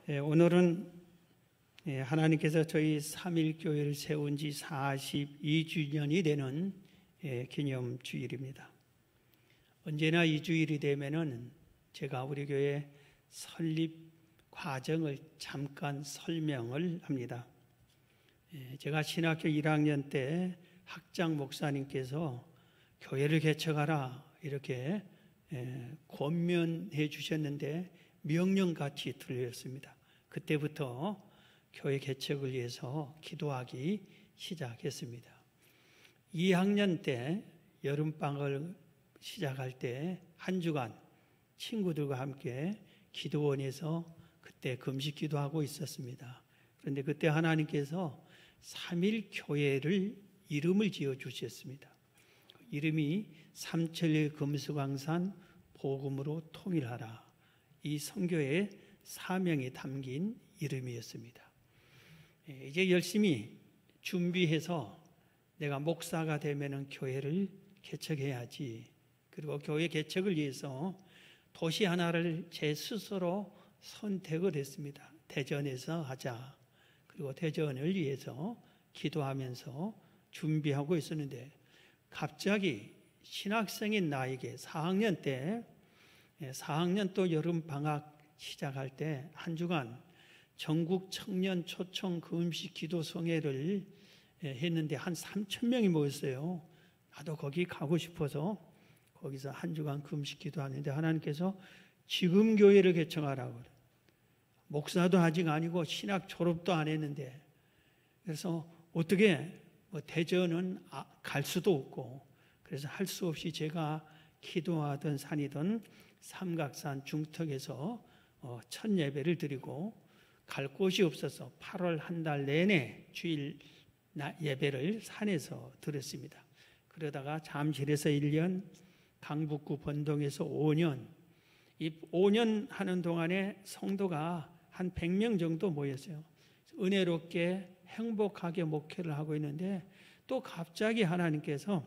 오늘은 하나님께서 저희 삼일교회를 세운 지 42주년이 되는 기념주일입니다. 언제나 이 주일이 되면은 제가 우리 교회 설립 과정을 잠깐 설명을 합니다. 제가 신학교 1학년 때 학장 목사님께서 교회를 개척하라 이렇게 권면해 주셨는데 명령같이 들렸습니다. 그때부터 교회 개척을 위해서 기도하기 시작했습니다. 2학년 때 여름방학을 시작할 때 한 주간 친구들과 함께 기도원에서 그때 금식 기도하고 있었습니다. 그런데 그때 하나님께서 삼일교회를 이름을 지어주셨습니다. 이름이 삼천리 금수강산 복음으로 통일하라. 이 선교의 사명이 담긴 이름이었습니다. 이제 열심히 준비해서 내가 목사가 되면은 교회를 개척해야지. 그리고 교회 개척을 위해서 도시 하나를 제 스스로 선택을 했습니다. 대전에서 하자. 그리고 대전을 위해서 기도하면서 준비하고 있었는데 갑자기 신학생인 나에게 4학년 때 4학년 또 여름방학 시작할 때 한 주간 전국 청년 초청 금식 기도 성회를 했는데 한 3,000명이 모였어요. 나도 거기 가고 싶어서 거기서 한 주간 금식 기도하는데 하나님께서 지금 교회를 개척하라고 그래요. 목사도 아직 아니고 신학 졸업도 안 했는데 그래서 어떻게 대전은 갈 수도 없고 그래서 할 수 없이 제가 기도하던 산이던 삼각산 중턱에서 첫 예배를 드리고 갈 곳이 없어서 8월 한 달 내내 주일 예배를 산에서 드렸습니다. 그러다가 잠실에서 1년, 강북구 번동에서 5년, 이 5년 하는 동안에 성도가 한 100명 정도 모였어요. 은혜롭게 행복하게 목회를 하고 있는데 또 갑자기 하나님께서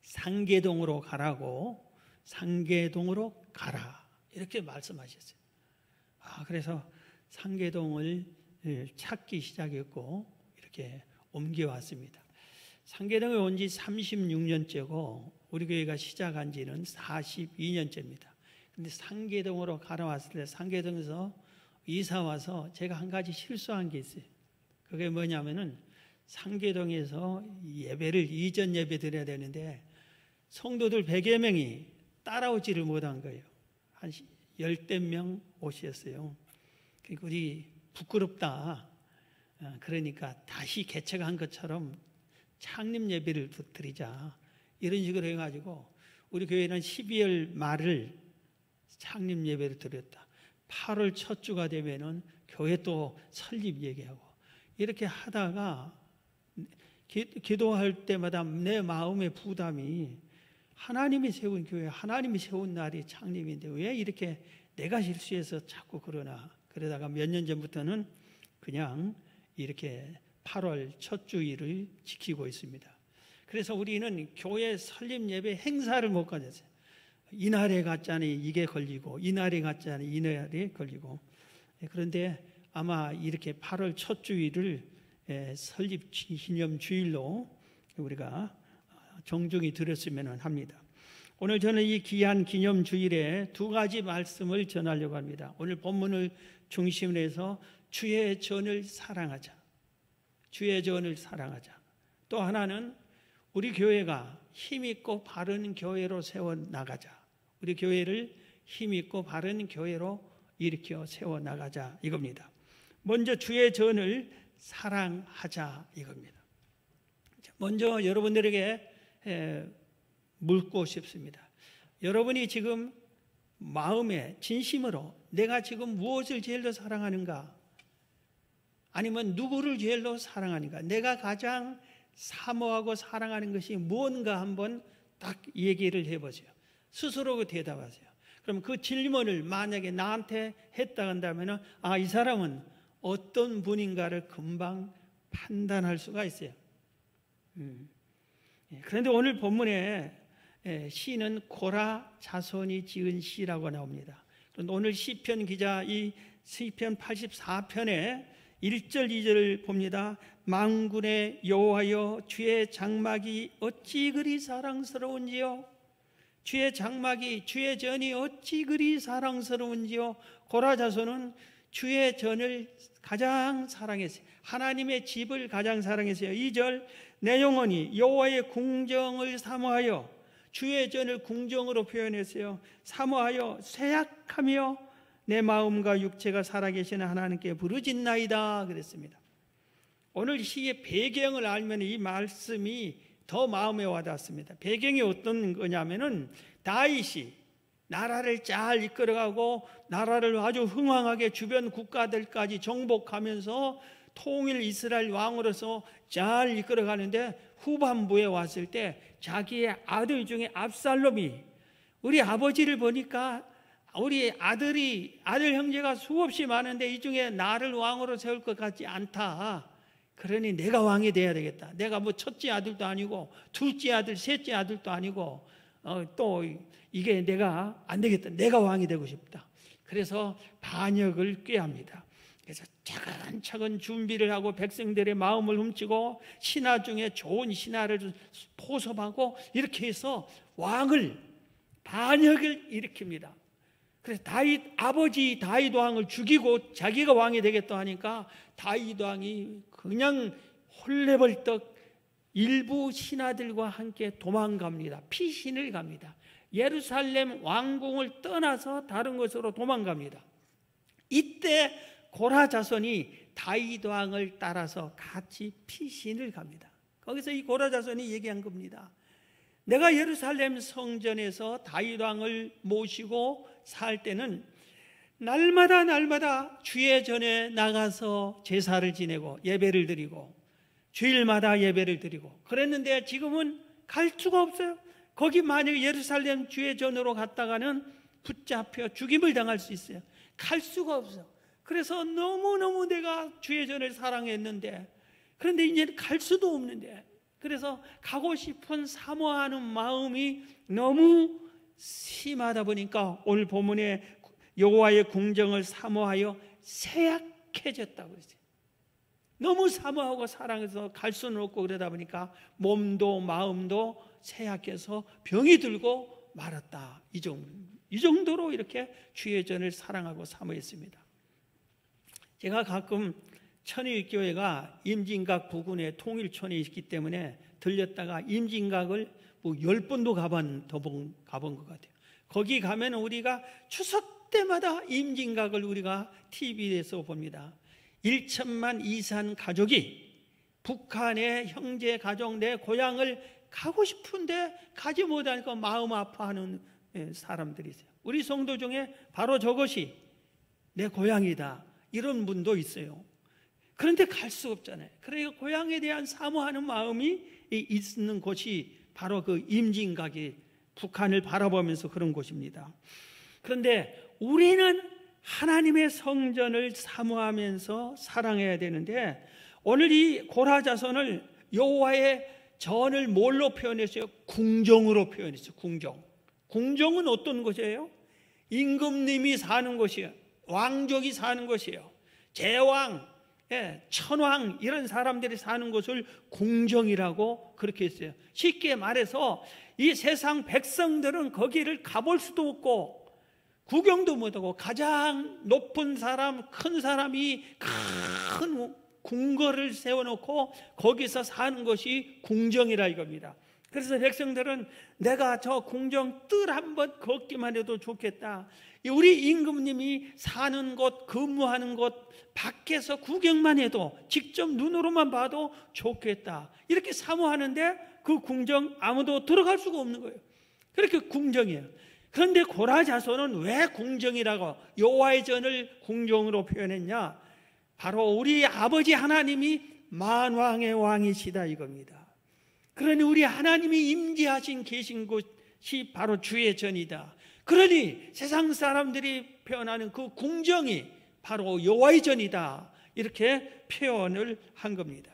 상계동으로 가라고 상계동으로 가라 이렇게 말씀하셨어요. 그래서 상계동을 찾기 시작했고 이렇게 옮겨왔습니다. 상계동에 온 지 36년째고 우리 교회가 시작한 지는 42년째입니다. 근데 상계동으로 가라왔을 때 상계동에서 이사 와서 제가 한 가지 실수한 게 있어요. 그게 뭐냐면은 상계동에서 예배를 이전 예배 드려야 되는데 성도들 100여 명이 따라오지를 못한 거예요. 한 10대 명 오셨어요. 그러니까 우리 부끄럽다. 그러니까 다시 개척한 것처럼 창립 예배를 드리자. 이런 식으로 해가지고 우리 교회는 12월 말을 창립 예배를 드렸다. 8월 첫 주가 되면은 교회 또 설립 얘기하고 이렇게 하다가 기도할 때마다 내 마음의 부담이 하나님이 세운 교회, 하나님이 세운 날이 창립인데 왜 이렇게 내가 실수해서 자꾸 그러다가 몇 년 전부터는 그냥 이렇게 8월 첫 주일을 지키고 있습니다. 그래서 우리는 교회 설립 예배 행사를 못 가졌어요. 이날에 갔자니 이게 걸리고 이날에 갔자니 이날에 걸리고 그런데 아마 이렇게 8월 첫 주일을 설립 기념 주일로 우리가 정중히 드렸으면 합니다. 오늘 저는 이 귀한 기념 주일에 두 가지 말씀을 전하려고 합니다. 오늘 본문을 중심으로 해서 주의 전을 사랑하자. 주의 전을 사랑하자. 또 하나는 우리 교회가 힘있고 바른 교회로 세워나가자. 우리 교회를 힘있고 바른 교회로 일으켜 세워나가자 이겁니다. 먼저 주의 전을 사랑하자 이겁니다. 먼저 여러분들에게 묻고 싶습니다. 여러분이 지금 마음에 진심으로 내가 지금 무엇을 제일로 사랑하는가? 아니면 누구를 제일로 사랑하는가? 내가 가장 사모하고 사랑하는 것이 무언가 한번 딱 얘기를 해보세요. 스스로 대답하세요. 그럼 그 질문을 만약에 나한테 했다 한다면 이 사람은 어떤 분인가를 금방 판단할 수가 있어요. 그런데 오늘 본문에 시는 고라 자손이 지은 시라고 나옵니다. 그런데 오늘 시편 기자 이 시편 84편에 1절 2절을 봅니다. 만군의 여호와여, 주의 장막이 어찌 그리 사랑스러운지요. 주의 장막이, 주의 전이 어찌 그리 사랑스러운지요. 고라 자손은 주의 전을 가장 사랑했어요. 하나님의 집을 가장 사랑했어요. 2절, 내 영혼이 여호와의 궁정을 사모하여, 주의 전을 궁정으로 표현했어요. 사모하여 쇠약하며 내 마음과 육체가 살아계시는 하나님께 부르짖나이다 그랬습니다. 오늘 시의 배경을 알면 이 말씀이 더 마음에 와닿습니다. 배경이 어떤 거냐면은 다윗이 나라를 잘 이끌어가고 나라를 아주 흥왕하게 주변 국가들까지 정복하면서 통일 이스라엘 왕으로서 잘 이끌어가는데, 후반부에 왔을 때 자기의 아들 중에 압살롬이, 우리 아버지를 보니까 우리 아들 형제가 수없이 많은데 이 중에 나를 왕으로 세울 것 같지 않다. 그러니 내가 왕이 돼야 되겠다. 내가 뭐 첫째 아들도 아니고 둘째 아들, 셋째 아들도 아니고 또 이게 내가 안 되겠다. 내가 왕이 되고 싶다. 그래서 반역을 꾀합니다. 그래서 차근차근 준비를 하고 백성들의 마음을 훔치고 신하 중에 좋은 신하를 포섭하고 이렇게 해서 왕을, 반역을 일으킵니다. 그래서 아버지 다윗 왕을 죽이고 자기가 왕이 되겠다 하니까 다윗 왕이 그냥 홀레벌떡 일부 신하들과 함께 도망갑니다. 피신을 갑니다. 예루살렘 왕궁을 떠나서 다른 곳으로 도망갑니다. 이때 고라 자손이 다윗 왕을 따라서 같이 피신을 갑니다. 거기서 이 고라 자손이 얘기한 겁니다. 내가 예루살렘 성전에서 다윗 왕을 모시고 살 때는 날마다 주의 전에 나가서 제사를 지내고 예배를 드리고 주일마다 예배를 드리고 그랬는데 지금은 갈 수가 없어요. 거기 만약 예루살렘 주의 전으로 갔다가는 붙잡혀 죽임을 당할 수 있어요. 갈 수가 없어. 그래서 너무너무 내가 주의 전을 사랑했는데, 그런데 이제는 갈 수도 없는데, 그래서 가고 싶은 사모하는 마음이 너무 심하다 보니까 오늘 본문에 여호와의 궁정을 사모하여 쇠약해졌다고 그랬어요. 너무 사모하고 사랑해서 갈 수는 없고 그러다 보니까 몸도 마음도 쇠약해서 병이 들고 말았다. 이 정도로 이렇게 주의 전을 사랑하고 사모했습니다. 제가 가끔 천의교회가 임진각 부근에 통일촌에 있기 때문에 들렸다가 임진각을 뭐 10번도 가본 것 같아요. 거기 가면 우리가 추석 때마다 임진각을 우리가 TV에서 봅니다. 1천만 이상 가족이 북한의 형제 가족 내 고향을 가고 싶은데 가지 못하니까 마음 아파하는 사람들이 있어요. 우리 성도 중에 바로 저것이 내 고향이다 이런 분도 있어요. 그런데 갈 수 없잖아요. 그러니까 고향에 대한 사모하는 마음이 있는 곳이 바로 그 임진각이 북한을 바라보면서 그런 곳입니다. 그런데 우리는 하나님의 성전을 사모하면서 사랑해야 되는데, 오늘 이 고라 자손을 여호와의 전을 뭘로 표현했어요? 궁정으로 표현했어요. 궁정은 어떤 곳이에요? 임금님이 사는 곳이에요. 왕족이 사는 곳이에요. 제왕, 천왕 이런 사람들이 사는 곳을 궁정이라고 그렇게 했어요. 쉽게 말해서 이 세상 백성들은 거기를 가볼 수도 없고 구경도 못하고 가장 높은 사람, 큰 사람이 큰 궁궐을 세워놓고 거기서 사는 것이 궁정이라 이겁니다. 그래서 백성들은 내가 저 궁정 뜰 한번 걷기만 해도 좋겠다. 우리 임금님이 사는 곳, 근무하는 곳 밖에서 구경만 해도 직접 눈으로만 봐도 좋겠다. 이렇게 사모하는데 그 궁정 아무도 들어갈 수가 없는 거예요. 그렇게 궁정이에요. 그런데 고라 자손은 왜 궁정이라고 여호와의 전을 궁정으로 표현했냐? 바로 우리 아버지 하나님이 만왕의 왕이시다 이겁니다. 그러니 우리 하나님이 임재하신 계신 곳이 바로 주의 전이다. 그러니 세상 사람들이 표현하는 그 궁정이 바로 여호와의 전이다. 이렇게 표현을 한 겁니다.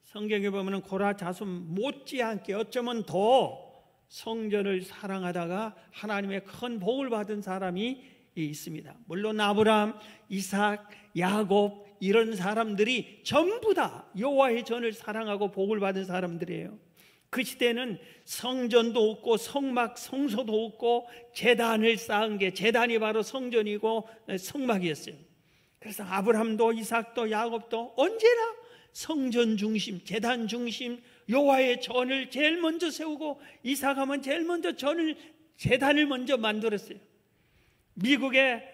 성경에 보면 고라 자손 못지않게 어쩌면 더 성전을 사랑하다가 하나님의 큰 복을 받은 사람이 있습니다. 물론 아브라함, 이삭, 야곱 이런 사람들이 전부 다 여호와의 전을 사랑하고 복을 받은 사람들이에요. 그 시대는 성전도 없고 성막, 성소도 없고 제단을 쌓은 게, 제단이 바로 성전이고 성막이었어요. 그래서 아브라함도 이삭도 야곱도 언제나 성전 중심, 제단 중심, 여호와의 전을 제일 먼저 세우고, 이삭하면 제일 먼저 제단을 먼저 만들었어요. 미국의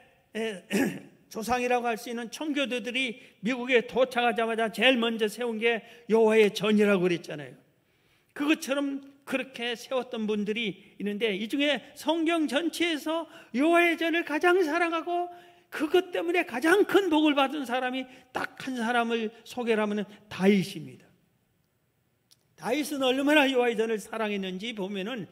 조상이라고 할 수 있는 청교도들이 미국에 도착하자마자 제일 먼저 세운 게 여호와의 전이라고 그랬잖아요. 그것처럼 그렇게 세웠던 분들이 있는데, 이 중에 성경 전체에서 여호와의 전을 가장 사랑하고 그것 때문에 가장 큰 복을 받은 사람이 딱 한 사람을 소개를 하면 다윗입니다. 다윗은 얼마나 여호와의 전을 사랑했는지 보면은,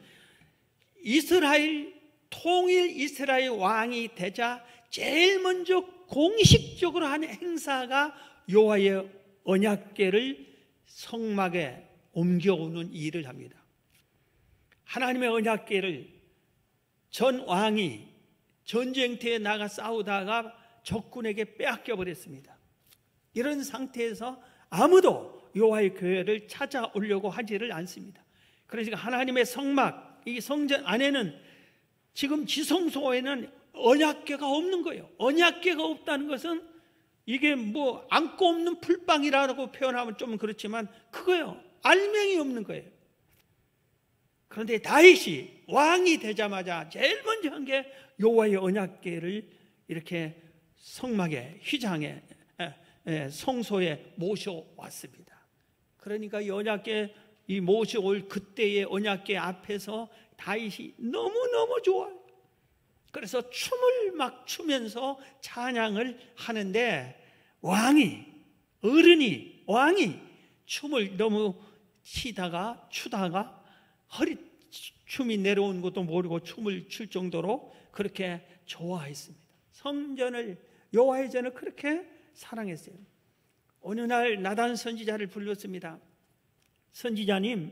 통일 이스라엘 왕이 되자 제일 먼저 공식적으로 한 행사가 여호와의 언약궤를 성막에 옮겨오는 일을 합니다. 하나님의 언약궤를 전 왕이 전쟁터에 나가 싸우다가 적군에게 빼앗겨 버렸습니다. 이런 상태에서 아무도 여호와의 궤를 찾아오려고 하지를 않습니다. 그러니까 하나님의 성막, 이 성전 안에는, 지금 지성소에는 언약궤가 없는 거예요. 언약궤가 없다는 것은 이게 뭐 안고 없는 풀빵이라고 표현하면 좀 그렇지만 그거예요. 알맹이 없는 거예요. 그런데 다윗이 왕이 되자마자 제일 먼저 한 게 여호와의 언약궤를 이렇게 성막에, 휘장에, 성소에 모셔왔습니다. 그러니까 이 언약궤, 이 모셔올 그때의 언약궤 앞에서 다윗이 너무너무 좋아요. 그래서 춤을 막 추면서 찬양을 하는데, 왕이 춤을 너무 추다가 춤이 내려온 것도 모르고 춤을 출 정도로 그렇게 좋아했습니다. 성전을, 여호와의 전을 그렇게 사랑했어요. 어느 날 나단 선지자를 불렀습니다. 선지자님,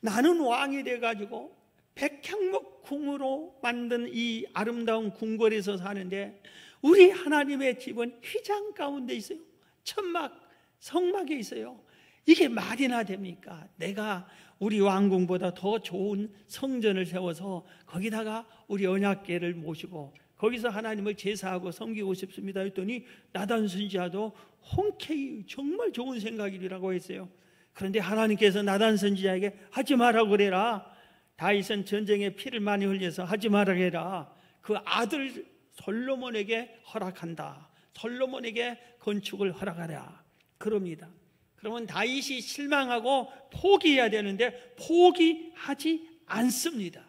나는 왕이 돼가지고 백향목 궁으로 만든 이 아름다운 궁궐에서 사는데, 우리 하나님의 집은 휘장 가운데 있어요. 천막, 성막에 있어요. 이게 말이나 됩니까? 내가 우리 왕궁보다 더 좋은 성전을 세워서 거기다가 우리 언약궤를 모시고 거기서 하나님을 제사하고 섬기고 싶습니다 했더니, 나단 선지자도 흔쾌히 정말 좋은 생각이라고 했어요. 그런데 하나님께서 나단 선지자에게 하지 말라고 그래라. 다윗은 전쟁에 피를 많이 흘려서 하지 말라고 해라. 그 아들 솔로몬에게 허락한다. 솔로몬에게 건축을 허락하라. 그럽니다. 그러면 다윗이 실망하고 포기해야 되는데 포기하지 않습니다.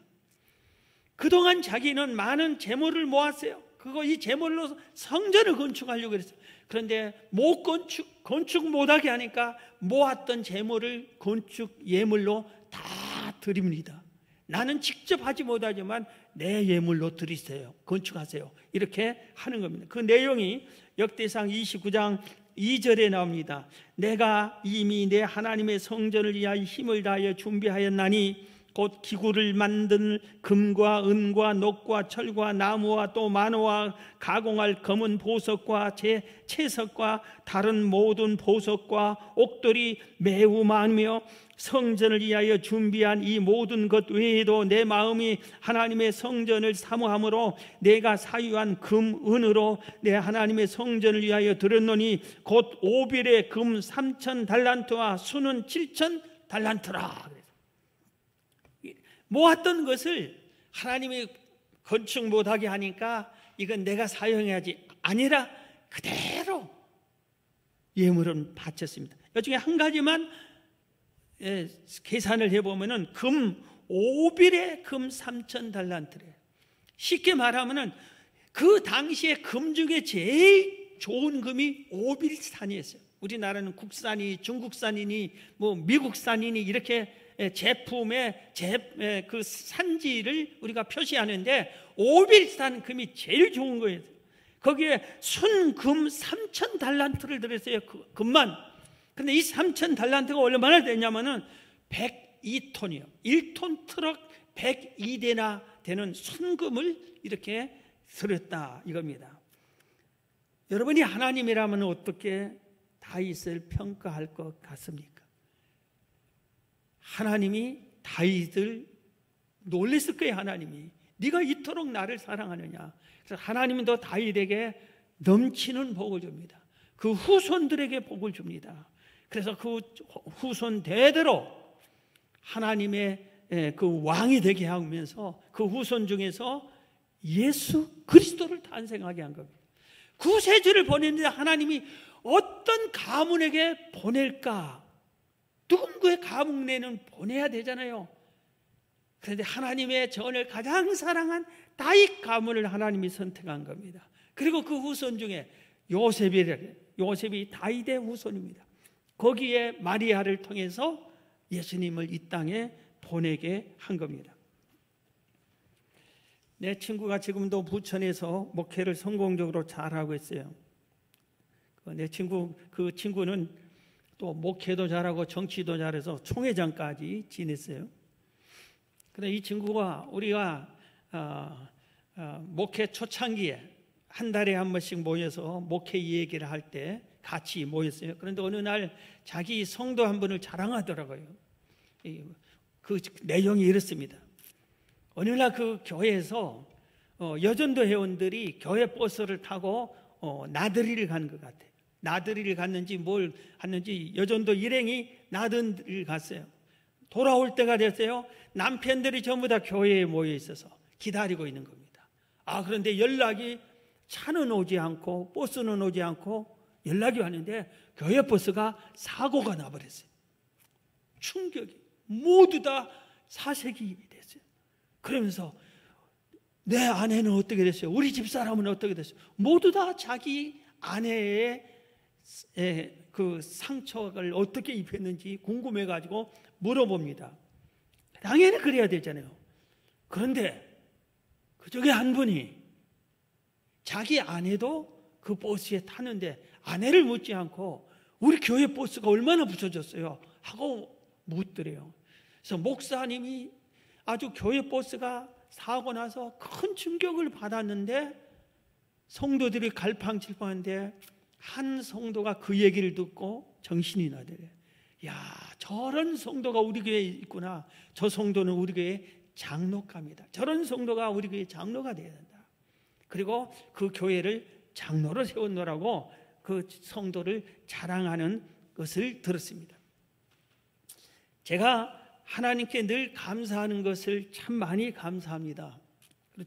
그동안 자기는 많은 재물을 모았어요. 이 재물로 성전을 건축하려고 했어요. 그런데 건축 못하게 하니까 모았던 재물을 건축 예물로 다 드립니다. 나는 직접 하지 못하지만 내 예물로 드리세요. 건축하세요. 이렇게 하는 겁니다. 그 내용이 역대상 29장 2절에 나옵니다. 내가 이미 내 하나님의 성전을 위하여 힘을 다하여 준비하였나니, 곧 기구를 만든 금과 은과 녹과 철과 나무와 또 만호와 가공할 검은 보석과 채석과 다른 모든 보석과 옥돌이 매우 많으며, 성전을 위하여 준비한 이 모든 것 외에도 내 마음이 하나님의 성전을 사모함으로 내가 사유한 금, 은으로 내 하나님의 성전을 위하여 드렸노니, 곧 오빌의 금 3,000달란트와 수는 7,000달란트라. 모았던 것을 하나님이 건축 못하게 하니까 이건 내가 사용해야지 아니라 그대로 예물은 바쳤습니다. 이 중에 한 가지만 계산을 해보면은 오빌의 금 3,000달란트래요. 쉽게 말하면은 그 당시에 금 중에 제일 좋은 금이 오빌산이었어요. 우리나라는 국산이, 중국산이니 뭐 미국산이니 이렇게 제품의 그 산지를 우리가 표시하는데, 오빌산 금이 제일 좋은 거예요. 거기에 순금 3,000달란트를 들였어요. 그 금만. 근데 이 3,000달란트가 얼마나 되냐면은 102톤이요. 1톤 트럭 102대나 되는 순금을 이렇게 쓰렸다 이겁니다. 여러분이 하나님이라면 어떻게 다윗을 평가할 것 같습니까? 하나님이 다윗을 놀랬을 거예요. 하나님이 네가 이토록 나를 사랑하느냐. 그래서 하나님은 더 다윗에게 넘치는 복을 줍니다. 그 후손들에게 복을 줍니다. 그래서 그 후손 대대로 하나님의 그 왕이 되게 하면서 그 후손 중에서 예수 그리스도를 탄생하게 한 겁니다. 구세주를 보냈는데 하나님이 어떤 가문에게 보낼까? 누군가의 가문에는 보내야 되잖아요. 그런데 하나님의 전을 가장 사랑한 다윗 가문을 하나님이 선택한 겁니다. 그리고 그 후손 중에 요셉이 다윗의 후손입니다. 거기에 마리아를 통해서 예수님을 이 땅에 보내게 한 겁니다. 내 친구가 지금도 부천에서 목회를 성공적으로 잘하고 있어요. 내 그 친구는 또 목회도 잘하고 정치도 잘해서 총회장까지 지냈어요. 그런데 이 친구가 우리가 목회 초창기에 한 달에 한 번씩 모여서 목회 얘기를 할 때 같이 모였어요. 그런데 어느 날 자기 성도 한 분을 자랑하더라고요. 그 내용이 이렇습니다. 어느 날 그 교회에서 여전도 회원들이 교회 버스를 타고 나들이를 간 것 같아요. 나들이를 갔는지 뭘 갔는지 여전도 일행이 나들이를 갔어요. 돌아올 때가 됐어요. 남편들이 전부 다 교회에 모여 있어서 기다리고 있는 겁니다. 그런데 연락이 차는 오지 않고 버스는 오지 않고 연락이 왔는데 교회 버스가 사고가 나버렸어요. 충격이 모두 다 사색이 됐어요. 그러면서 내 아내는 어떻게 됐어요? 우리 집사람은 어떻게 됐어요? 모두 다 자기 아내의 그 상처를 어떻게 입혔는지 궁금해가지고 물어봅니다. 당연히 그래야 되잖아요. 그런데 그중에 한 분이 자기 아내도 그 버스에 타는데 아내를 묻지 않고 우리 교회 버스가 얼마나 부서졌어요? 하고 묻더래요. 그래서 목사님이 아주 교회 버스가 사고 나서 큰 충격을 받았는데 성도들이 갈팡질팡한데 한 성도가 그 얘기를 듣고 정신이 나더래요. 야, 저런 성도가 우리 교회에 있구나. 저 성도는 우리 교회 장로갑니다. 저런 성도가 우리 교회 장로가 되어야 된다. 그리고 그 교회를 장로로 세웠노라고 그 성도를 자랑하는 것을 들었습니다. 제가 하나님께 늘 감사하는 것을 참 많이 감사합니다.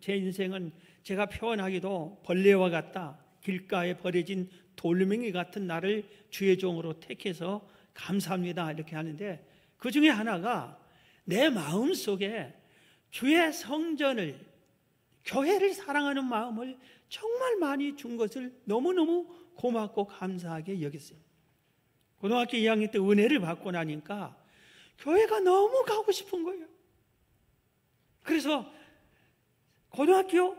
제 인생은 제가 표현하기도 벌레와 같다. 길가에 버려진 돌멩이 같은 나를 주의 종으로 택해서 감사합니다 이렇게 하는데, 그 중에 하나가 내 마음속에 주의 성전을, 교회를 사랑하는 마음을 정말 많이 준 것을 너무너무 고맙고 감사하게 여겼어요. 고등학교 2학년 때 은혜를 받고 나니까 교회가 너무 가고 싶은 거예요. 그래서 고등학교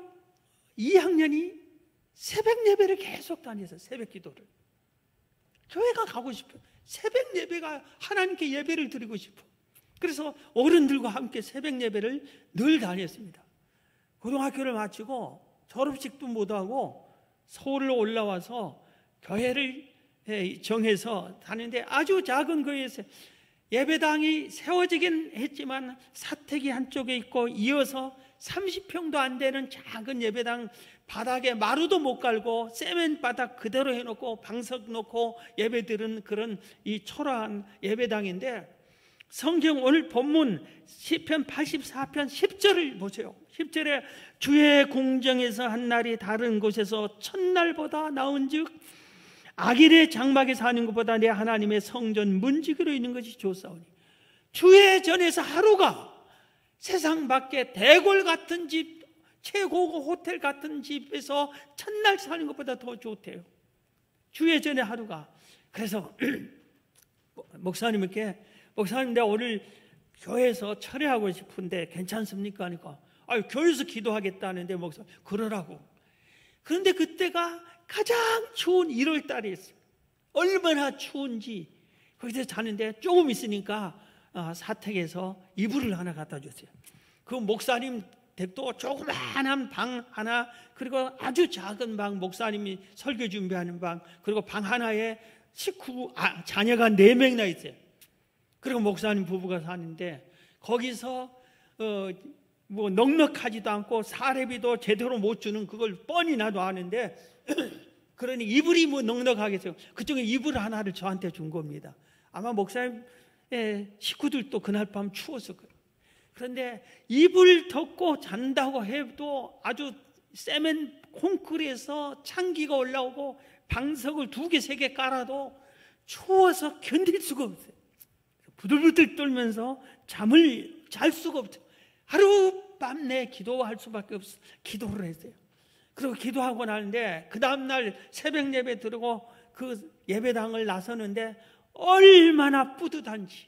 2학년이 새벽 예배를 계속 다녀서 새벽 기도를, 교회가 가고 싶어요. 새벽 예배가 하나님께 예배를 드리고 싶어. 그래서 어른들과 함께 새벽 예배를 늘 다녔습니다. 고등학교를 마치고 졸업식도 못하고 서울로 올라와서 교회를 정해서 다니는데 아주 작은 교회에서 예배당이 세워지긴 했지만 사택이 한쪽에 있고 이어서 30평도 안 되는 작은 예배당, 바닥에 마루도 못 깔고 세멘 바닥 그대로 해놓고 방석 놓고 예배드리는 그런 이 초라한 예배당인데, 성경 오늘 본문 시편 84편 10절을 보세요. 10절에 주의 궁정에서 한 날이 다른 곳에서 첫날보다 나은즉 악인의 장막에 사는 것보다 내 하나님의 성전 문지기로 있는 것이 좋사오니. 주의 전에서 하루가 세상 밖에 대궐 같은 집, 최고급 호텔 같은 집에서 첫날 사는 것보다 더 좋대요. 주의 전에 하루가. 그래서 목사님께, 목사님 내가 오늘 교회에서 철회하고 싶은데 괜찮습니까? 하니까 교회에서 기도하겠다는데 목사님 그러라고. 그런데 그때가 가장 추운 1월 달이었어요. 얼마나 추운지 거기서 자는데 조금 있으니까 사택에서 이불을 하나 갖다 줬어요. 그 목사님 또 조그마한 방 하나, 그리고 아주 작은 방, 목사님이 설교 준비하는 방, 그리고 방 하나에 자녀가 4명이나 있어요. 그리고 목사님 부부가 사는데 거기서 뭐 넉넉하지도 않고 사례비도 제대로 못 주는 그걸 뻔히 나도 아는데 그러니 이불이 뭐 넉넉하겠어요. 그중에 이불 하나를 저한테 준 겁니다. 아마 목사님의 식구들도 그날 밤 추웠을 거예요. 그런데 이불 덮고 잔다고 해도 아주 세멘 콘크리트에서 찬기가 올라오고 방석을 2개, 3개 깔아도 추워서 견딜 수가 없어요. 부들부들 떨면서 잠을 잘 수가 없어요. 하룻밤 내 기도할 수밖에 없어요. 기도를 했어요. 그리고 기도하고 나는데 그 다음날 새벽 예배 들고 그 예배당을 나서는데 얼마나 뿌듯한지,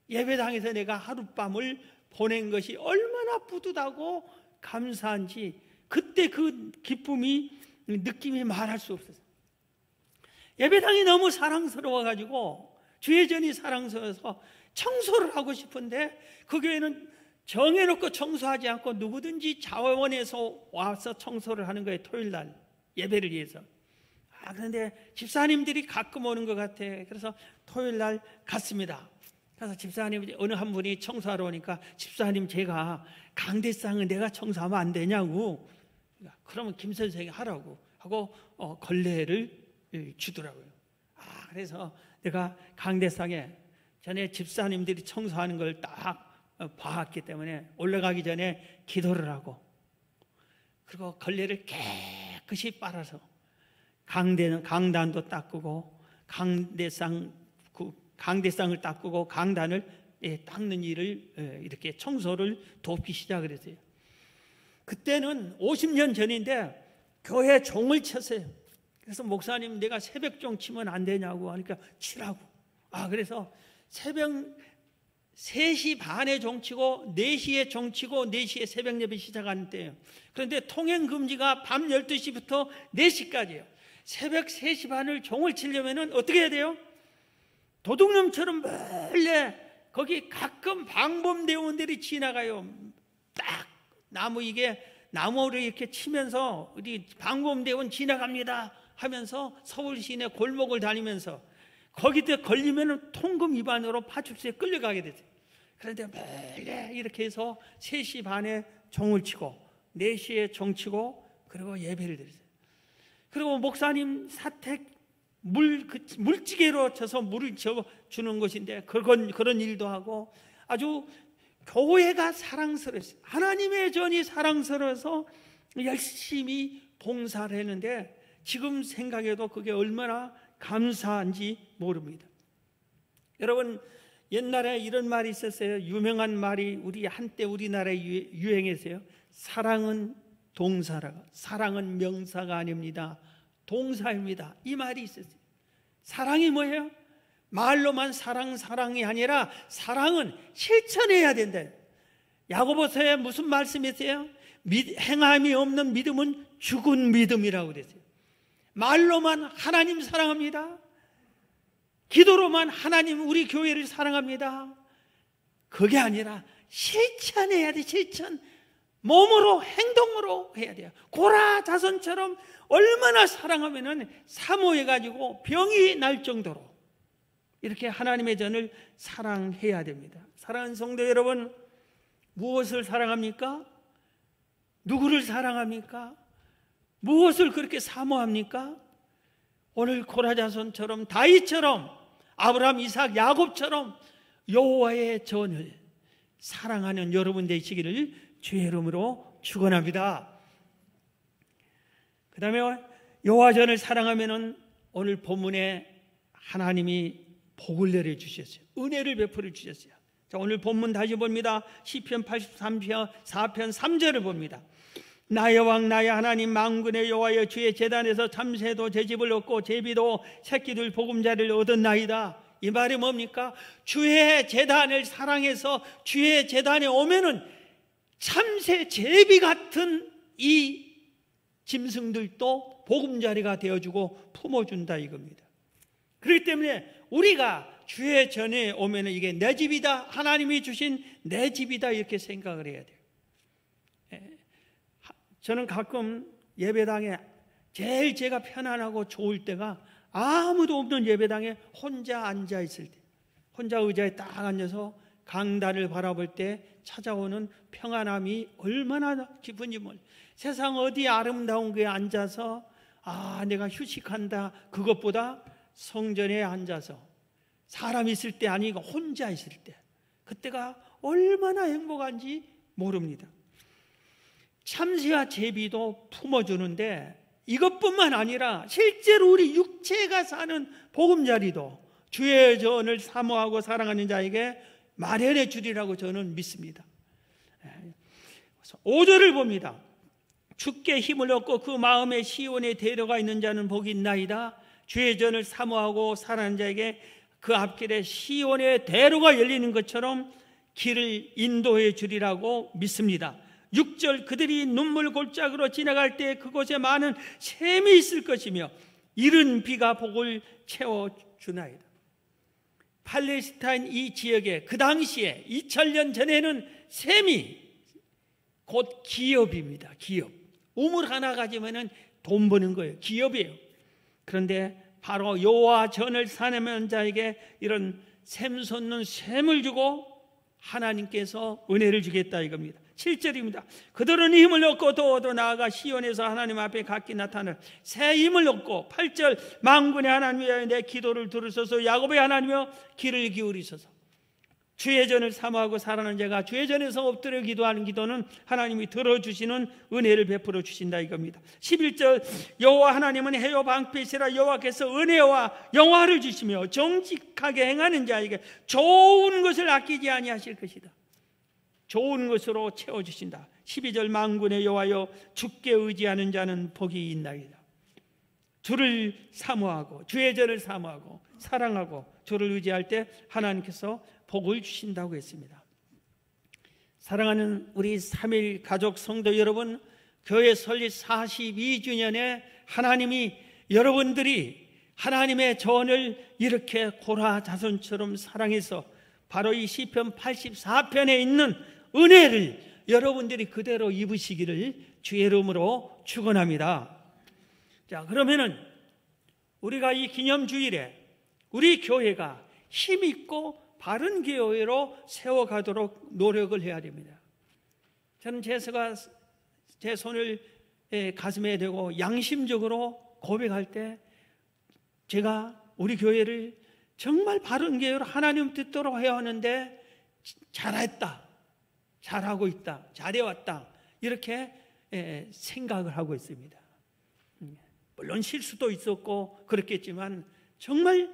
예배당에서 내가 하룻밤을 보낸 것이 얼마나 뿌듯하고 감사한지, 그때 그 기쁨이, 느낌이 말할 수 없었어요. 예배당이 너무 사랑스러워가지고, 주예전이 사랑스러워서 청소를 하고 싶은데 그 교회는 정해놓고 청소하지 않고 누구든지 자원해서 와서 청소를 하는 거예요. 토요일날 예배를 위해서. 그런데 집사님들이 가끔 오는 것 같아. 그래서 토요일날 갔습니다. 그래서 집사님 어느 한 분이 청소하러 오니까, 집사님 제가 강대상은 내가 청소하면 안 되냐고. 그러면 김 선생이 하라고 하고 걸레를 주더라고요. 그래서 내가 강대상에 전에 집사님들이 청소하는 걸 딱 봐왔기 때문에 올라가기 전에 기도를 하고, 그리고 걸레를 깨끗이 빨아서 강단도 닦고, 강대상을 닦고 강단을 닦는 일을 이렇게 청소를 돕기 시작을 했어요. 그때는 50년 전인데 교회 종을 쳤어요. 그래서 목사님 내가 새벽종 치면 안 되냐고 하니까 치라고. 그래서 새벽 3시 반에 종치고 4시에 종치고 4시에 새벽 예배 시작하는 때예요. 그런데 통행 금지가 밤 12시부터 4시까지예요. 새벽 3시 반을 종을 치려면 어떻게 해야 돼요? 도둑놈처럼 몰래 거기 가끔 방범대원들이 지나가요. 딱 나무를 이렇게 치면서 우리 방범대원 지나갑니다 하면서 서울 시내 골목을 다니면서, 거기에 걸리면 통금 위반으로 파출소에 끌려가게 되죠. 그런데 몰래 이렇게 해서 3시 반에 종을 치고 4시에 종 치고 그리고 예배를 드렸어요. 그리고 목사님 사택 물찌개로 쳐서 물을 주는 것인데 그런 일도 하고, 아주 교회가 사랑스러웠어요. 하나님의 전이 사랑스러워서 열심히 봉사를 했는데 지금 생각해도 그게 얼마나 감사한지 모릅니다. 여러분, 옛날에 이런 말이 있었어요. 유명한 말이 한때 우리나라에 유행했어요. 사랑은 동사라, 사랑은 명사가 아닙니다. 동사입니다. 이 말이 있었어요. 사랑이 뭐예요? 말로만 사랑이 아니라 사랑은 실천해야 된다. 야고보서에 무슨 말씀이 있어요? 행함이 없는 믿음은 죽은 믿음이라고 그랬어요. 말로만 하나님 사랑합니다. 기도로만 하나님 우리 교회를 사랑합니다. 그게 아니라 실천해야 돼. 실천. 몸으로, 행동으로 해야 돼요. 고라 자손처럼 얼마나 사랑하면은 사모해가지고 병이 날 정도로 이렇게 하나님의 전을 사랑해야 됩니다. 사랑하는 성도 여러분, 무엇을 사랑합니까? 누구를 사랑합니까? 무엇을 그렇게 사모합니까? 오늘 고라 자손처럼, 다윗처럼, 아브라함, 이삭, 야곱처럼 여호와의 전을 사랑하는 여러분 되시기를 주의 이름으로 축원합니다. 그 다음에 여호와 전을 사랑하면은 오늘 본문에 하나님이 복을 내려주셨어요. 은혜를 베풀어 주셨어요. 자, 오늘 본문 다시 봅니다. 시편 83편 4편 3절을 봅니다. 나의 왕 나의 하나님 만군의 여호와여, 주의 제단에서 참새도 제 집을 얻고 제비도 새끼들 보금자리를 얻었나이다. 이 말이 뭡니까? 주의 제단을 사랑해서 주의 제단에 오면은 참새, 제비 같은 이 짐승들도 보금자리가 되어주고 품어준다 이겁니다. 그렇기 때문에 우리가 주의 전에 오면은 이게 내 집이다, 하나님이 주신 내 집이다 이렇게 생각을 해야 돼요. 저는 가끔 예배당에 제일 제가 편안하고 좋을 때가 아무도 없는 예배당에 혼자 앉아 있을 때, 혼자 의자에 딱 앉아서 강단을 바라볼 때 찾아오는 평안함이 얼마나 기쁜지 몰라요. 세상 어디 아름다운 곳에 앉아서 내가 휴식한다, 그것보다 성전에 앉아서 사람 있을 때 아니고 혼자 있을 때, 그때가 얼마나 행복한지 모릅니다. 참새와 제비도 품어주는데 이것뿐만 아니라 실제로 우리 육체가 사는 보금자리도 주의 전을 사모하고 사랑하는 자에게 마련해 주리라고 저는 믿습니다. 5절을 봅니다. 주께 힘을 얻고 그 마음에 시온에 데려가 있는 자는 복이 있나이다. 주의 전을 사모하고 사랑하는 자에게 그 앞길에 시온의 대로가 열리는 것처럼 길을 인도해 주리라고 믿습니다. 6절, 그들이 눈물 골짜기로 지나갈 때 그곳에 많은 샘이 있을 것이며 이른 비가 복을 채워주나이다. 팔레스타인 이 지역에 그 당시에 2000년 전에는 샘이 곧 기업입니다. 기업. 우물 하나 가지면 돈 버는 거예요. 기업이에요. 그런데 바로 여호와 전을 사모하는 자에게 이런 샘 솟는 샘을 주고 하나님께서 은혜를 주겠다 이겁니다. 7절입니다. 그들은 힘을 얻고 더 나아가 시온에서 하나님 앞에 각기 나타날 새 힘을 얻고 8절, 만군의 하나님이여 내 기도를 들으소서. 야곱의 하나님이여 귀를 기울이소서. 주의 전을 사모하고 사랑하는 자가 주의 전에서 엎드려 기도하는 기도는 하나님이 들어주시는 은혜를 베풀어 주신다 이겁니다. 11절, 여호와 하나님은 해요 방패시라. 여호와께서 은혜와 영화를 주시며 정직하게 행하는 자에게 좋은 것을 아끼지 아니하실 것이다. 좋은 것으로 채워주신다. 12절, 만군의 여호와여 주께 의지하는 자는 복이 있나이다. 주를 사모하고 주의 전을 사모하고 사랑하고 주를 의지할 때 하나님께서 복을 주신다고 했습니다. 사랑하는 우리 3일 가족 성도 여러분, 교회 설립 42주년에 하나님이 여러분들이 하나님의 전을 이렇게 고라 자손처럼 사랑해서 바로 이 시편 84편에 있는 은혜를 여러분들이 그대로 입으시기를 주의 이름으로 축원합니다. 자, 그러면은 우리가 이 기념주일에 우리 교회가 힘있고 바른 교회로 세워가도록 노력을 해야 됩니다. 저는 제 손을 가슴에 대고 양심적으로 고백할 때 제가 우리 교회를 정말 바른 교회로 하나님 뜻대로 해야 하는데 잘했다, 잘하고 있다, 잘해왔다 이렇게 생각을 하고 있습니다. 물론 실수도 있었고 그렇겠지만 정말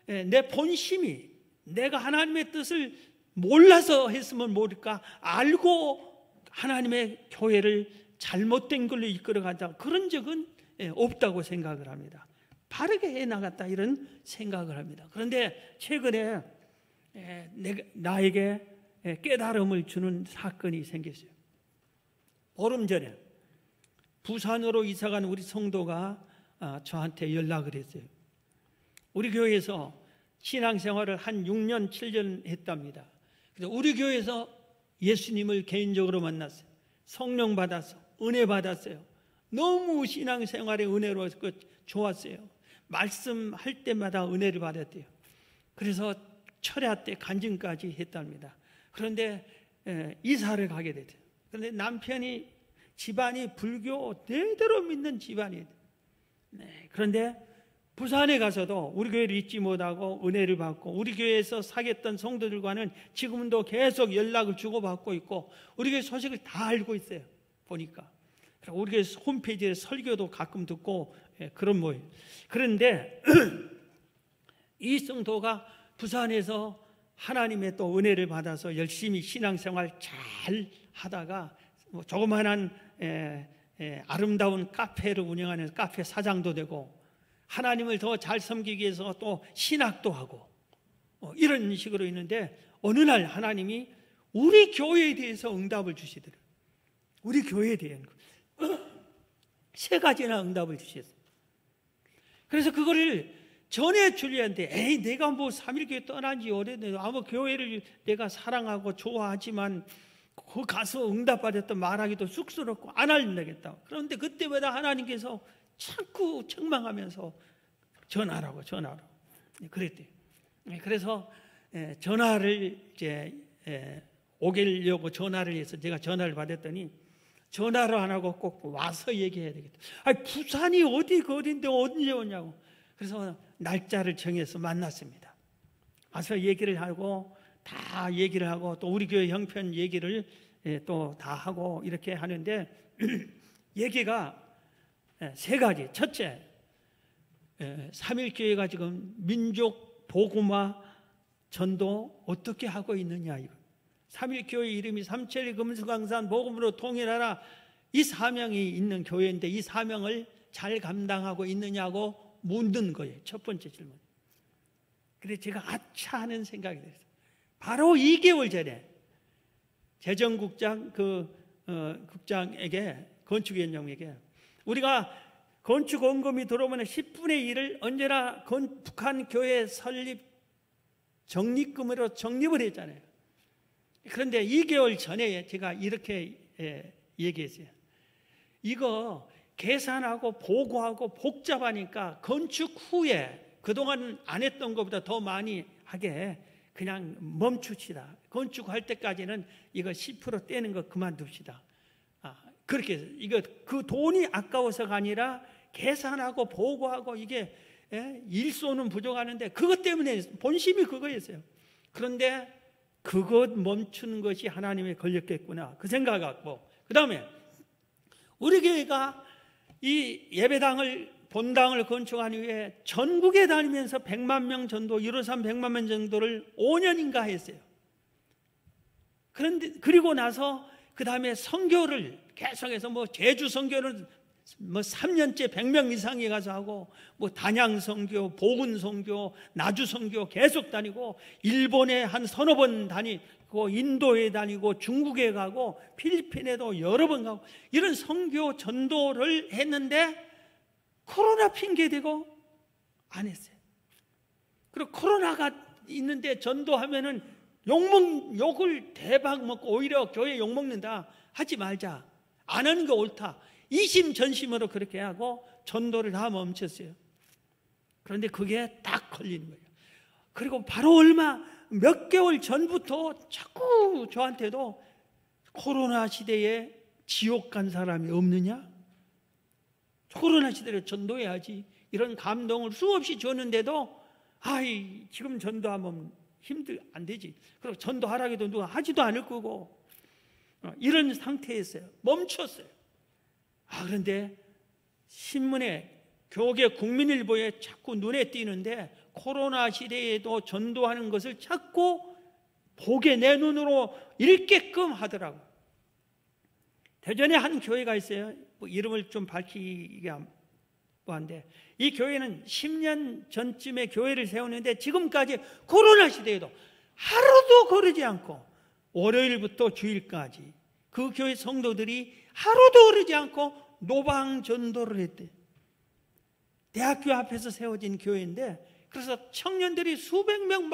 내 본심이 내가 하나님의 뜻을 몰라서 했으면 모를까, 알고 하나님의 교회를 잘못된 걸로 이끌어간다 그런 적은 없다고 생각을 합니다. 바르게 해나갔다 이런 생각을 합니다. 그런데 최근에 나에게 깨달음을 주는 사건이 생겼어요. 보름 전에 부산으로 이사간 우리 성도가 저한테 연락을 했어요. 우리 교회에서 신앙생활을 한 6년, 7년 했답니다. 그래서 우리 교회에서 예수님을 개인적으로 만났어요. 성령 받았어, 은혜 받았어요. 너무 신앙생활의 은혜로 좋았어요. 말씀할 때마다 은혜를 받았대요. 그래서 철야 때 간증까지 했답니다. 그런데 이사를 가게 됐대요. 그런데 남편이 집안이 불교 대대로 믿는 집안이에요. 그런데 부산에 가서도 우리 교회를 잊지 못하고 은혜를 받고 우리 교회에서 사귀었던 성도들과는 지금도 계속 연락을 주고받고 있고 우리 교회 소식을 다 알고 있어요. 보니까 우리 교회 홈페이지에 설교도 가끔 듣고 그런 모임. 그런데 이 성도가 부산에서 하나님의 또 은혜를 받아서 열심히 신앙생활 잘 하다가 조그만한 아름다운 카페를 운영하는 카페 사장도 되고 하나님을 더 잘 섬기기 위해서 또 신학도 하고 이런 식으로 있는데 어느 날 하나님이 우리 교회에 대해서 응답을 주시더래요. 우리 교회에 대한 거. 3가지나 응답을 주셨어요. 그래서 그거를 전해 주려는데 에이 내가 뭐 3일교회 떠난 지 오래돼서 아무 교회를 내가 사랑하고 좋아하지만 그 가서 응답받았던 말하기도 쑥스럽고 안 할려겠다. 그런데 그때마다 하나님께서 자꾸 책망하면서 전하라고 그랬대요. 그래서 전화를 이제 오게려고 전화를 해서 제가 전화를 받았더니 전화를 안 하고 꼭 와서 얘기해야 되겠다. 아니 부산이 어디인데 언제 오냐고. 그래서 날짜를 정해서 만났습니다. 와서 얘기를 하고 다 얘기를 하고 또 우리 교회 형편 얘기를 또 다 하고 이렇게 하는데 얘기가 세 가지. 첫째, 삼일교회가 지금 민족 복음화 전도 어떻게 하고 있느냐. 이거. 삼일교회 이름이 삼천리 금수강산 복음으로 통일하라. 이 사명이 있는 교회인데 이 사명을 잘 감당하고 있느냐고 묻는 거예요. 첫 번째 질문. 그래서 제가 아차 하는 생각이 들었어요. 바로 2개월 전에 재정국장 국장에게 건축위원장에게 우리가 건축원금이 들어오면 10분의 1을 언제나 북한 교회 설립 적립금으로 적립을 했잖아요. 그런데 2개월 전에 제가 이렇게 얘기했어요. 이거 계산하고 보고하고 복잡하니까 건축 후에 그동안 안 했던 것보다 더 많이 하게 그냥 멈춥시다. 건축할 때까지는 이거 10% 떼는 거 그만둡시다. 그렇게 해서 이거 그 돈이 아까워서가 아니라 계산하고 보고하고 이게 일손은 부족하는데 그것 때문에 본심이 그거였어요. 그런데 그것 멈추는 것이 하나님에 걸렸겠구나 그 생각하고 그 다음에 우리 교회가 이 예배당을 본당을 건축한 후에 전국에 다니면서 100만 명 전도 153 100만 명 전도를 5년인가 했어요. 그런데 그리고 나서 그 다음에 선교를 계속해서 제주 선교를 3년째 100명 이상이 가서 하고 단양 선교, 보군 선교, 나주 선교 계속 다니고 일본에 한 서너 번 다니고 인도에 다니고 중국에 가고 필리핀에도 여러 번 가고 이런 선교 전도를 했는데 코로나 핑계대고 안 했어요. 그리고 코로나가 있는데 전도하면은 욕을 대박 먹고 오히려 교회 욕먹는다. 하지 말자. 안 하는 게 옳다. 이심전심으로 그렇게 하고 전도를 다 멈췄어요. 그런데 그게 딱 걸리는 거예요. 그리고 바로 몇 개월 전부터 자꾸 저한테도 코로나 시대에 지옥 간 사람이 없느냐? 코로나 시대를 전도해야지. 이런 감동을 수없이 줬는데도 지금 전도하면 안 되지. 그리고 전도하라고 해도 누가 하지도 않을 거고 이런 상태였어요. 멈췄어요. 그런데 신문에 교계 국민일보에 자꾸 눈에 띄는데 코로나 시대에도 전도하는 것을 자꾸 보게 내 눈으로 읽게끔 하더라고요. 대전에 한 교회가 있어요. 이름을 좀 밝히기 한데 이 교회는 10년 전쯤에 교회를 세우는데 지금까지 코로나 시대에도 하루도 거르지 않고 월요일부터 주일까지 그 교회 성도들이 하루도 거르지 않고 노방 전도를 했대요. 대학교 앞에서 세워진 교회인데 그래서 청년들이 수백 명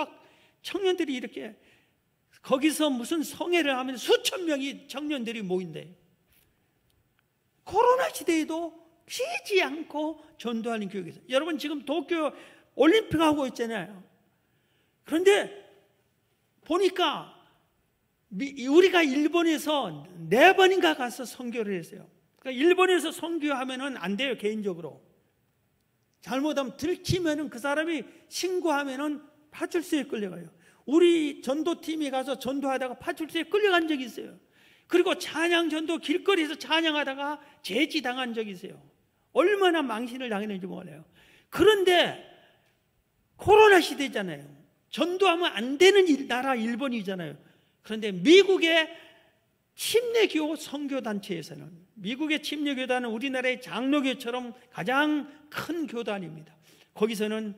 청년들이 이렇게 거기서 무슨 성회를 하면 수천 명이 청년들이 모인대요. 코로나 시대에도 쉬지 않고 전도하는 교회가 있어요. 여러분 지금 도쿄 올림픽 하고 있잖아요. 그런데 보니까 우리가 일본에서 4번인가 가서 선교를 했어요. 그러니까 일본에서 선교하면은 안 돼요. 개인적으로 잘못하면 들키면은 그 사람이 신고하면은 파출소에 끌려가요. 우리 전도팀이 가서 전도하다가 파출소에 끌려간 적이 있어요. 그리고 찬양 전도 길거리에서 찬양하다가 제지당한 적이 있어요. 얼마나 망신을 당했는지 몰라요. 그런데 코로나 시대잖아요. 전도하면 안 되는 나라 일본이잖아요. 그런데 미국의 침례교 선교단체에서는 미국의 침례교단은 우리나라의 장로교처럼 가장 큰 교단입니다. 거기서는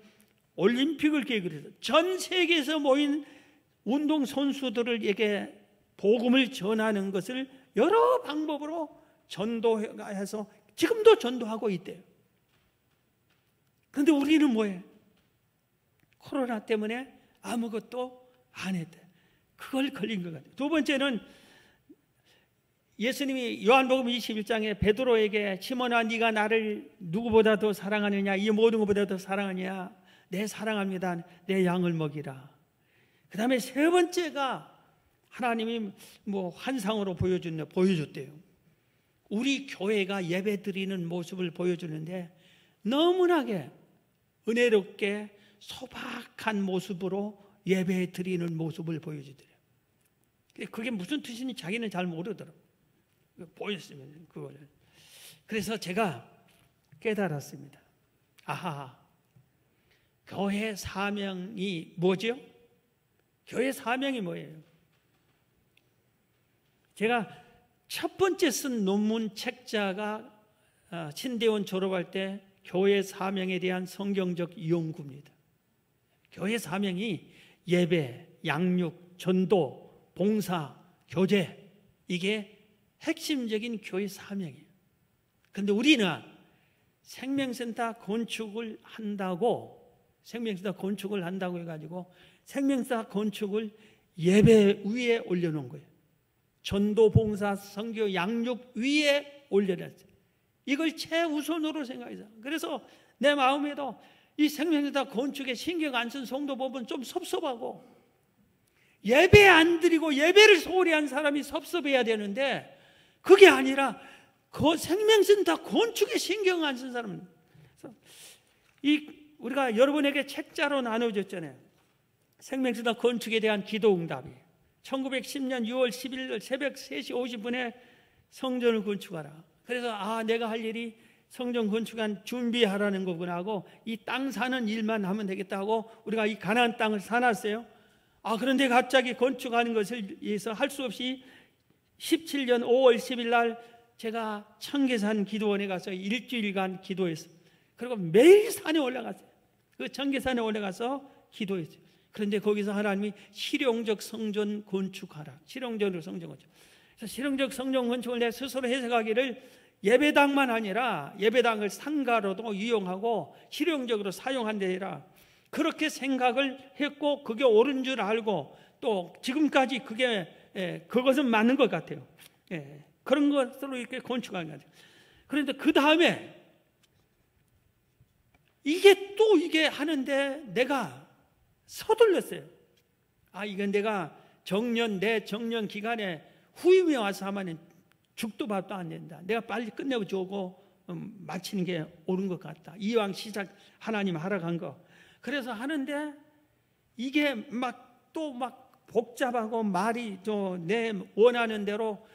올림픽을 계획을 해서 전 세계에서 모인 운동선수들에게 복음을 전하는 것을 여러 방법으로 전도해서 지금도 전도하고 있대요. 그런데 우리는 뭐예요? 코로나 때문에 아무것도 안 했대요. 그걸 걸린 것 같아요. 두 번째는 예수님이 요한복음 21장에 베드로에게 시몬아 네가 나를 누구보다 더 사랑하느냐, 이 모든 것보다 더 사랑하느냐, 내 사랑합니다, 내 양을 먹이라. 그 다음에 세 번째가 하나님이 환상으로 보여줬대요. 우리 교회가 예배 드리는 모습을 보여주는데 너무나게 은혜롭게 소박한 모습으로 예배 드리는 모습을 보여주더래요. 그게 무슨 뜻인지 자기는 잘 모르더라고요. 보였으면 그거를. 그래서 제가 깨달았습니다. 아하, 교회 사명이 뭐죠? 교회 사명이 뭐예요? 제가 첫 번째 쓴 논문 책자가 신대원 졸업할 때 교회 사명에 대한 성경적 연구입니다. 교회 사명이 예배, 양육, 전도, 봉사, 교제, 이게 핵심적인 교회 사명이에요. 그런데 우리는 생명센터 건축을 한다고 해가지고 생명센터 건축을 예배 위에 올려놓은 거예요. 전도, 봉사, 선교, 양육 위에 올려놨어요. 이걸 최우선으로 생각해서. 그래서 내 마음에도 이 생명센터 건축에 신경 안 쓴 성도 보면 좀 섭섭하고, 예배 안 드리고 예배를 소홀히 한 사람이 섭섭해야 되는데 그게 아니라 그 생명센터 건축에 신경 안 쓴 사람은. 우리가 여러분에게 책자로 나눠줬잖아요. 생명센터 건축에 대한 기도응답이 1910년 6월 11일 새벽 3시 50분에 성전을 건축하라. 그래서 내가 할 일이 성전 건축한 준비하라는 거구나 하고, 이 땅 사는 일만 하면 되겠다 하고 우리가 이 가나안 땅을 사놨어요. 그런데 갑자기 건축하는 것을 위해서 할 수 없이 17년 5월 10일 날 제가 청계산 기도원에 가서 일주일간 기도했어요. 그리고 매일 산에 올라갔어요. 그 청계산에 올라가서 기도했어요. 그런데 거기서 하나님이 실용적 성전 건축하라. 실용적으로 성전 건축. 그래서 실용적 성전 건축을 내 스스로 해석하기를 예배당만 아니라 예배당을 상가로도 이용하고 실용적으로 사용한다라, 그렇게 생각을 했고 그게 옳은 줄 알고 또 지금까지 그것은 맞는 것 같아요. 그런 것으로 이렇게 건축한 것 같아요. 그런데 그 다음에 이게 하는데 내가 서둘렀어요. 이건 내가 내 정년 기간에 후임에 와서 하면 죽도 밥도 안 된다. 내가 빨리 끝내주고 마치는 게 옳은 것 같다. 이왕 시작 하나님 하라고 거. 그래서 하는데 이게 막 복잡하고 말이 내 원하는 대로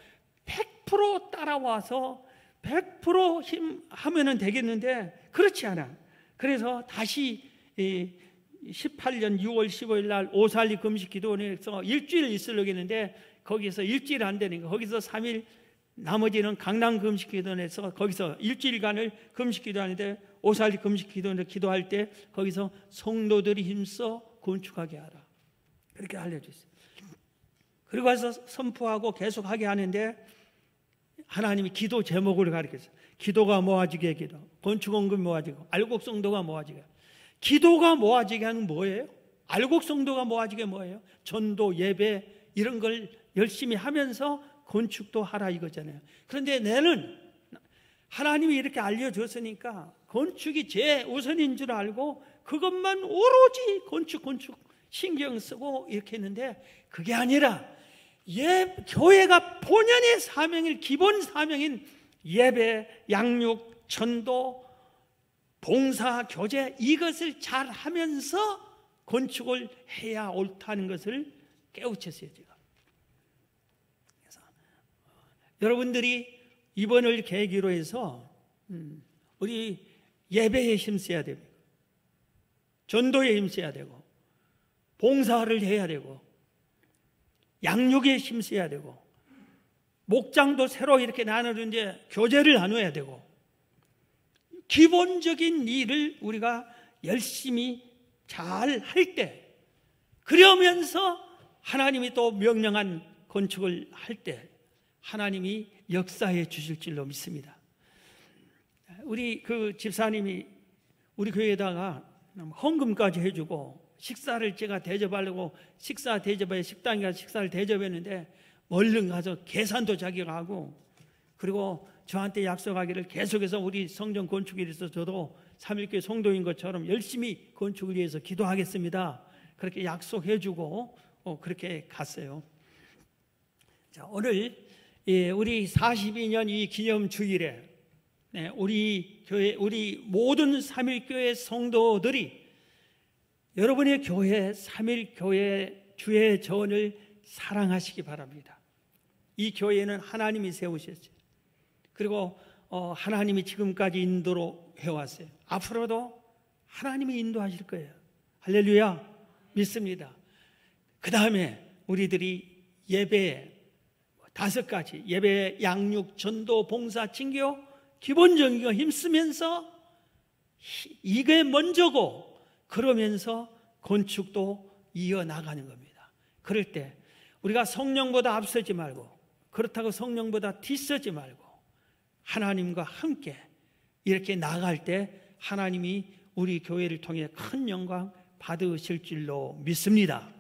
100% 따라와서 100% 힘하면 되겠는데 그렇지 않아. 그래서 다시 18년 6월 15일 날 오살리 금식 기도원에서 일주일 있으려고 했는데 거기서 일주일 안 되니까 거기서 3일, 나머지는 강남 금식 기도원에서 거기서 일주일간을 금식 기도하는데, 오살리 금식 기도원에 기도할 때 거기서 성도들이 힘써 건축하게 하라, 그렇게 알려줬어요. 그리고 와서 선포하고 계속하게 하는데 하나님이 기도 제목을 가르쳤어요. 기도가 모아지게 기도, 건축원금 모아지고, 알곡성도가 모아지게. 기도가 모아지게 하는 뭐예요? 알곡성도가 모아지게 뭐예요? 전도, 예배 이런 걸 열심히 하면서 건축도 하라 이거잖아요. 그런데 나는 하나님이 이렇게 알려줬으니까 건축이 제우선인 줄 알고 그것만 오로지 건축 신경 쓰고 이렇게 했는데, 그게 아니라 교회가 본연의 사명일, 기본 사명인 예배, 양육, 전도, 봉사, 교제, 이것을 잘 하면서 건축을 해야 옳다는 것을 깨우쳤어요, 제가. 그래서 여러분들이 이번을 계기로 해서 우리 예배에 힘써야 됩니다. 전도에 힘써야 되고, 봉사를 해야 되고, 양육에 힘써야 되고, 목장도 새로 이렇게 나누는데 교제를 나눠야 되고, 기본적인 일을 우리가 열심히 잘 할 때, 그러면서 하나님이 또 명령한 건축을 할 때 하나님이 역사해 주실 줄로 믿습니다. 우리 그 집사님이 우리 교회에다가 헌금까지 해주고, 식사를 제가 대접하려고 식당에 가서 식사를 대접했는데 얼른 가서 계산도 자기가 하고, 그리고 저한테 약속하기를 계속해서 우리 성전 건축에 대해서 저도 3.1교회 성도인 것처럼 열심히 건축을 위해서 기도하겠습니다. 그렇게 약속해주고 그렇게 갔어요. 자, 오늘 우리 42년 이 기념 주일에 우리 교회, 우리 모든 3.1교회 성도들이 여러분의 교회 3.1교회 주의 전을 사랑하시기 바랍니다. 이 교회는 하나님이 세우셨어요. 그리고 하나님이 지금까지 인도로 해왔어요. 앞으로도 하나님이 인도하실 거예요. 할렐루야, 믿습니다. 그 다음에 우리들이 예배 5가지, 예배, 양육, 전도, 봉사, 징교, 기본적인 거 힘쓰면서 이게 먼저고, 그러면서 건축도 이어나가는 겁니다. 그럴 때 우리가 성령보다 앞서지 말고, 그렇다고 성령보다 뒤서지 말고 하나님과 함께 이렇게 나갈 때 하나님이 우리 교회를 통해 큰 영광 받으실 줄로 믿습니다.